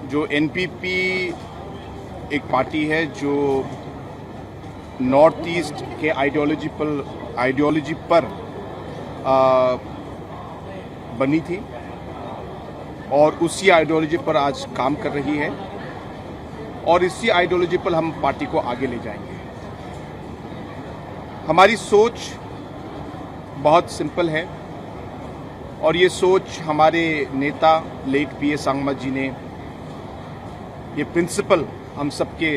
जो एनपीपी एक पार्टी है जो नॉर्थ ईस्ट के आइडियोलॉजी पर बनी थी और उसी आइडियोलॉजी पर आज काम कर रही है और इसी आइडियोलॉजी पर हम पार्टी को आगे ले जाएंगे। हमारी सोच बहुत सिंपल है और ये सोच हमारे नेता लेट पीए सांगमा जी ने ये प्रिंसिपल हम सबके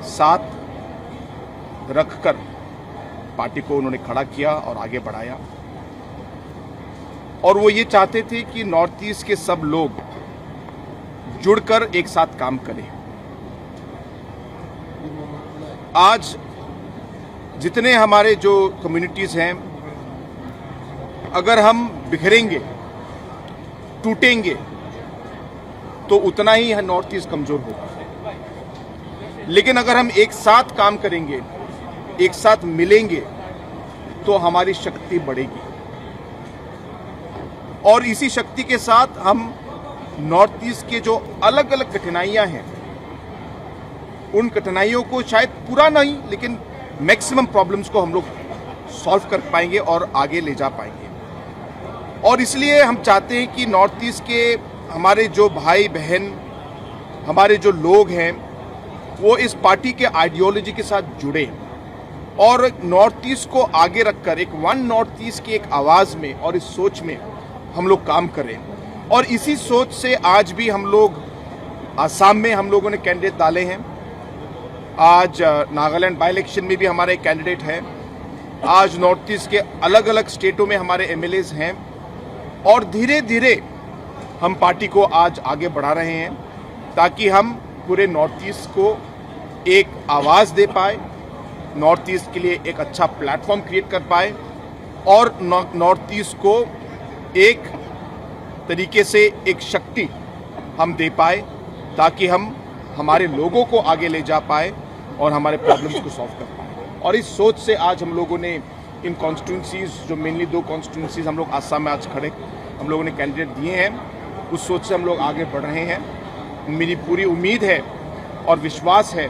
साथ रखकर पार्टी को उन्होंने खड़ा किया और आगे बढ़ाया। और वो ये चाहते थे कि नॉर्थ ईस्ट के सब लोग जुड़कर एक साथ काम करें। आज जितने हमारे जो कम्युनिटीज हैं, अगर हम बिखरेंगे, टूटेंगे, तो उतना ही नॉर्थ ईस्ट कमजोर होगा। लेकिन अगर हम एक साथ काम करेंगे, एक साथ मिलेंगे, तो हमारी शक्ति बढ़ेगी और इसी शक्ति के साथ हम नॉर्थ ईस्ट के जो अलग अलग कठिनाइयां हैं, उन कठिनाइयों को शायद पूरा नहीं लेकिन मैक्सिमम प्रॉब्लम्स को हम लोग सॉल्व कर पाएंगे और आगे ले जा पाएंगे। और इसलिए हम चाहते हैं कि नॉर्थ ईस्ट के हमारे जो भाई बहन, हमारे जो लोग हैं, वो इस पार्टी के आइडियोलॉजी के साथ जुड़े और नॉर्थ ईस्ट को आगे रखकर एक वन नॉर्थ ईस्ट की एक आवाज में और इस सोच में हम लोग काम करें। और इसी सोच से आज भी हम लोग आसाम में हम लोगों ने कैंडिडेट डाले हैं। आज नागालैंड बाई इलेक्शन में भी हमारा एक कैंडिडेट है। आज नॉर्थ ईस्ट के अलग अलग स्टेटों में हमारे एमएलएज हैं और धीरे धीरे हम पार्टी को आज आगे बढ़ा रहे हैं ताकि हम पूरे नॉर्थ ईस्ट को एक आवाज़ दे पाए, नॉर्थ ईस्ट के लिए एक अच्छा प्लेटफॉर्म क्रिएट कर पाए और नॉर्थ ईस्ट को एक तरीके से एक शक्ति हम दे पाए ताकि हम हमारे लोगों को आगे ले जा पाए और हमारे प्रॉब्लम्स को सॉल्व कर पाए। और इस सोच से आज हम लोगों ने इन कॉन्स्टिट्यूंसीज, जो मेनली 2 कॉन्स्टिट्यूंसीज हम लोग आसाम में आज खड़े हम लोगों ने कैंडिडेट दिए हैं, उस सोच से हम लोग आगे बढ़ रहे हैं। मेरी पूरी उम्मीद है और विश्वास है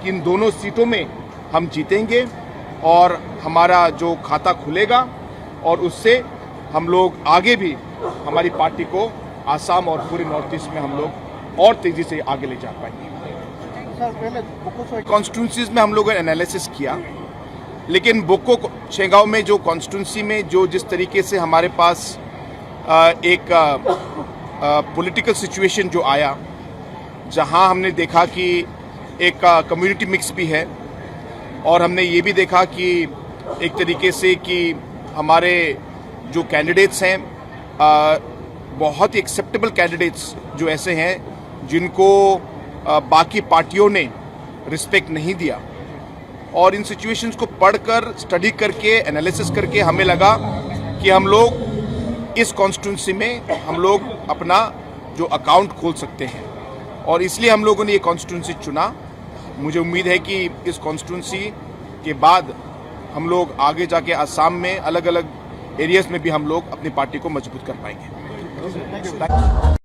कि इन दोनों सीटों में हम जीतेंगे और हमारा जो खाता खुलेगा और उससे हम लोग आगे भी हमारी पार्टी को आसाम और पूरे नॉर्थ ईस्ट में हम लोग और तेजी से आगे ले जा पाएंगे। कॉन्स्टिट्यूंसीज में हम लोगों ने एनालिसिस किया, लेकिन बोको शेगांव में जो कॉन्स्टिट्यूंसी में जो जिस तरीके से हमारे पास एक पॉलिटिकल सिचुएशन जो आया, जहां हमने देखा कि एक कम्युनिटी मिक्स भी है और हमने ये भी देखा कि एक तरीके से कि हमारे जो कैंडिडेट्स हैं बहुत ही एक्सेप्टेबल कैंडिडेट्स जो ऐसे हैं जिनको बाकी पार्टियों ने रिस्पेक्ट नहीं दिया। और इन सिचुएशंस को पढ़कर, स्टडी करके, एनालिसिस करके हमें लगा कि हम लोग इस कॉन्स्टिट्यूंसी में हम लोग अपना जो अकाउंट खोल सकते हैं और इसलिए हम लोगों ने ये कॉन्स्टिट्यूंसी चुना। मुझे उम्मीद है कि इस कॉन्स्टिट्यूंसी के बाद हम लोग आगे जाके आसाम में अलग अलग एरियाज में भी हम लोग अपनी पार्टी को मजबूत कर पाएंगे।